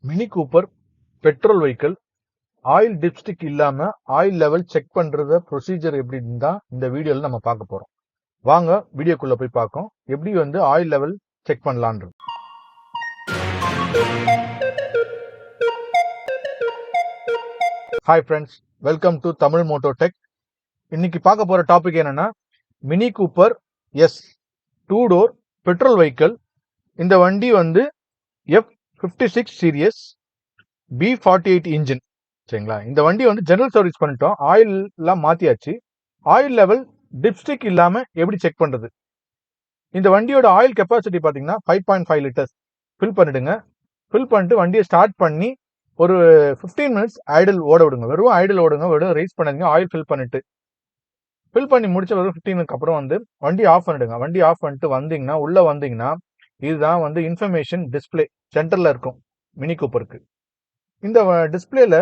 Mini Cooper petrol vehicle oil dipstick இல்லாம oil level check பண்றத procedure எப்படின்னு தான் இந்த வீடியோல நம்ம பார்க்க போறோம். வாங்க வீடியோக்குள்ள போய் பார்ப்போம் எப்படி ஆயில் லெவல் செக் பண்ணலான்றது. Hi friends, welcome to Tamil moto tech. இன்னைக்கு பார்க்க போற டாபிக் என்னன்னா Mini Cooper S 2 door petrol vehicle. இந்த வண்டி F56 சீரியஸ் B48 இன்ஜின். சரிங்களா? இந்த வண்டி ஜெனரல் சர்வீஸ் பண்ணிட்டோம், ஆயில் எல்லாம் மாத்தியாச்சு. ஆயில் லெவல் டிப்ஸ்டிக் இல்லாம எப்படி செக் பண்றது? இந்த வண்டியோட ஆயில் கெப்பாசிட்டி பாத்தீங்கன்னா 5.5 லிட்டர்ஸ். ஃபில் பண்ணிடுங்க. ஃபில் பண்ணிட்டு வண்டியை ஸ்டார்ட் பண்ணி ஒரு 15 மினிட்ஸ் ஐடில் ஓட விடுங்க. வெறும் ஐடில் ஓடுங்க, வெறும் ரைஸ் பண்ணாதீங்க. ஆயில் ஃபில் பண்ணிட்டு ஃபில் பண்ணி முடிச்ச வெறும் 15 மினிட்ஸ்க்கு அப்புறம் வண்டி ஆஃப் பண்ணிடுங்க. வண்டி ஆஃப் பண்ணிட்டு வந்தீங்கன்னா உள்ள வந்தீங்கன்னா இதுதான் இன்ஃபர்மேஷன் டிஸ்பிளே சென்டர்ல இருக்கும் மினி கூப்பருக்கு. இந்த டிஸ்பிளேல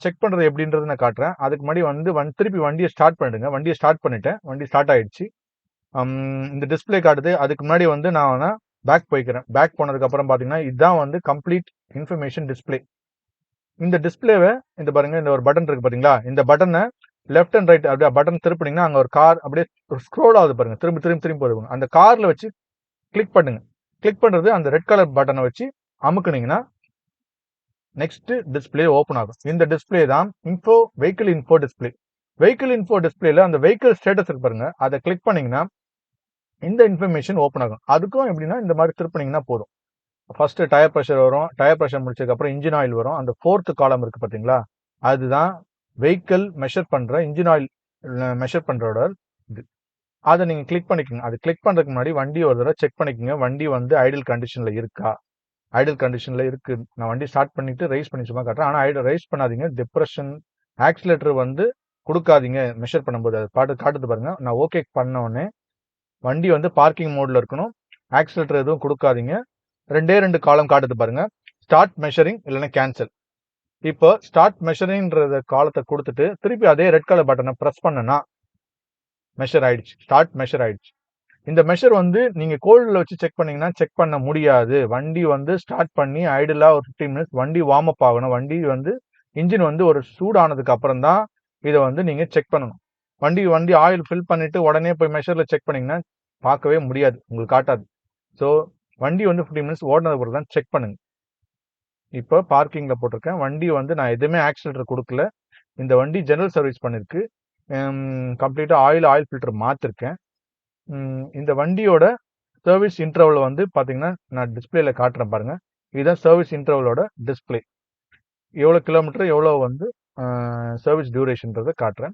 செக் பண்றது எப்படின்றது நான் காட்டுறேன். அதுக்கு முன்னாடி திருப்பி வண்டியை ஸ்டார்ட் பண்ணிடுங்க. வண்டியை ஸ்டார்ட் பண்ணிட்டேன், வண்டி ஸ்டார்ட் ஆயிடுச்சு. இந்த டிஸ்பிளே காட்டுது. அதுக்கு முன்னாடி நான் பேக் போய்க்கிறேன். பேக் போனதுக்கு அப்புறம் பாத்தீங்கன்னா இதுதான் கம்ப்ளீட் இன்ஃபர்மேஷன் டிஸ்பிளே. இந்த டிஸ்பிளேவை இந்த பாருங்க, இந்த ஒரு பட்டன் இருக்கு பாத்தீங்களா? இந்த பட்டனை லெஃப்ட் அண்ட் ரைட் அப்படியே பட்டன் திருப்பினீங்கன்னா அங்க ஒரு கார் அப்படியே ஸ்க்ரோல் ஆகுது பாருங்க, திரும்பி போகுது. அந்த கார்ல வச்சு கிளிக் பண்ணுங்க. கிளிக் பண்றது அந்த ரெட் கலர் பட்டனை வச்சு அமுக்குனீங்கன்னா நெக்ஸ்ட் டிஸ்பிளே ஓபன் ஆகும். இந்த டிஸ்பிளே தான் vehicle info display. Vehicle info டிஸ்பிளேல அந்த வெஹிக்கிள் ஸ்டேட்டஸ் இருக்கு பாருங்க, அதை கிளிக் பண்ணீங்கன்னா இந்த இன்ஃபர்மேஷன் ஓபன் ஆகும். அதுக்கும் எப்படின்னா இந்த மாதிரி திருப்பினீங்கன்னா போதும். ஃபர்ஸ்ட் டயர் ப்ரெஷர் வரும். டயர் ப்ரெஷர் முடிச்சதுக்கு அப்புறம் இன்ஜின் ஆயில் வரும். அந்த 4th காலம் இருக்கு பாத்தீங்களா, அதுதான் வெஹிக்கிள் மெஷர் பண்ற இன்ஜின் ஆயில் மெஷர் பண்றோட இது. அதை நீங்க கிளிக் பண்ணிக்கோங்க. அது கிளிக் பண்றதுக்கு முன்னாடி வண்டி ஒரு தடவை செக் பண்ணிக்கோங்க. வண்டி ஐடில் கண்டிஷன்ல இருக்கா? ஐடில் கண்டிஷன்ல இருக்கு. நான் வண்டி ஸ்டார்ட் பண்ணிட்டு ரைஸ் பண்ணி சும்மா காட்டுறேன். ஆனா ஐடில் ரைஸ் பண்ணாதீங்க. டிப்ரெஷன் ஆக்சிலேட்டர் கொடுக்காதீங்க. மெஷர் பண்ணும்போது அது பாட்டு காட்டுது பாருங்க. நான் ஓகே பண்ண உடனே வண்டி பார்க்கிங் மோட்ல இருக்கணும். ஆக்சிலேட்டர் எதுவும் கொடுக்காதீங்க. 2 காலம் காட்டுது பாருங்க, ஸ்டார்ட் மெஷரிங் இல்லைன்னா கேன்சல். இப்போ ஸ்டார்ட் மெஷரிங்ன்ற காலத்தை கொடுத்துட்டு திருப்பி அதே ரெட் கலர் பட்டனை பிரஸ் பண்ணனா மெஷர் ஆயிடுச்சு. ஸ்டார்ட் மெஷர் ஆயிடுச்சு. இந்த மெஷர் நீங்க கோல்ட்ல வச்சு செக் பண்ணீங்கன்னா செக் பண்ண முடியாது. வண்டி ஸ்டார்ட் பண்ணி ஐடிலா ஒரு 15 மினிட்ஸ் வண்டி வார்ம் அப் ஆகணும். வண்டி இன்ஜின் ஒரு சூடானதுக்கு அப்புறம் தான் இதை நீங்க செக் பண்ணணும். வண்டி ஆயில் ஃபில் பண்ணிட்டு உடனே போய் மெஷர்ல செக் பண்ணீங்கன்னா பார்க்கவே முடியாது, உங்களுக்கு காட்டாது. ஸோ வண்டி 15 மினிட்ஸ் ஓடினது பிறகு தான் செக் பண்ணுங்க. இப்போ பார்க்கிங்ல போட்டிருக்கேன். வண்டி நான் எதுவுமே ஆக்சிலேட்டர் கொடுக்கல. இந்த வண்டி ஜெனரல் சர்வீஸ் பண்ணிருக்கு. கம்ப்ளீட்டா ஆயில் ஃபில்டர் மாத்திருக்கேன். இந்த வண்டியோட சர்வீஸ் இன்டர்வல் பாத்தீங்கன்னா நான் டிஸ்பிளேல காட்டுறேன் பாருங்க. இதுதான் சர்வீஸ் இன்டர்வலோட டிஸ்பிளே. எவ்வளவு கிலோமீட்டர் எவ்வளவு சர்வீஸ் டியூரேஷன்றதை காட்டுறேன்.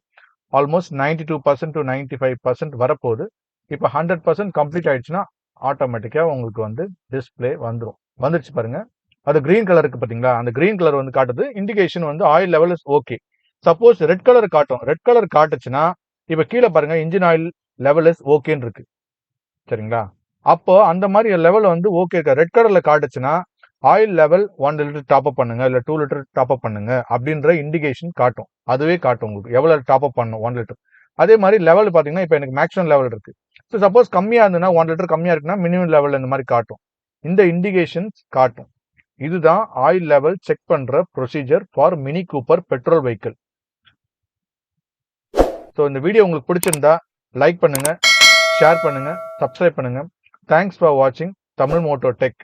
ஆல்மோஸ்ட் 92% to 95% வரப்போகுது. இப்போ 100% கம்ப்ளீட் ஆயிடுச்சுன்னா ஆட்டோமேட்டிக்கா உங்களுக்கு டிஸ்பிளே வந்துருச்சு பாருங்க. அது கிரீன் கலர் இருக்கு பாத்தீங்களா? அந்த கிரீன் கலர் காட்டுது. Indication oil level is okay. Suppose red colour காட்டும். ரெட் கலர் காட்டுச்சுன்னா இப்ப கீழே பாருங்க, இன்ஜின் ஆயில் லெவல் இஸ் ஓகேன்னு இருக்கு. சரிங்களா? அப்போ அந்த மாதிரி லெவல் ஓகே இருக்கா? ரெட் கலர்ல காட்டுச்சுன்னா oil level 1 litre top up பண்ணுங்க, இல்ல 2 லிட்டர் டாப் அப் பண்ணுங்க அப்படின்ற இண்டிகேஷன் காட்டும். அதுவே காட்டும் உங்களுக்கு எவ்வளவு டாப் அப் பண்ணணும் 1 லிட்டர். அதே மாதிரி லெவல் பாத்தீங்கன்னா இப்ப எனக்கு மேக்ஸிமம் லெவல் இருக்கு. ஸோ சப்போஸ் கம்மியா இருந்ததுன்னா 1 லிட்டர் கம்மியா இருக்குன்னா மினிமம் லெவல் இந்த மாதிரி காட்டும். இந்த இண்டிகேஷன்ஸ் காட்டும். இதுதான் ஆயில் லெவல் செக் பண்ற procedure for mini Cooper petrol vehicle. So இந்த வீடியோ உங்களுக்கு பிடிச்சிருந்தா லைக் பண்ணுங்க, ஷேர் பண்ணுங்க, சப்ஸ்கிரைப் பண்ணுங்க. தேங்க்ஸ் ஃபார் வாட்சிங் தமிழ் மோட்டோ டெக்.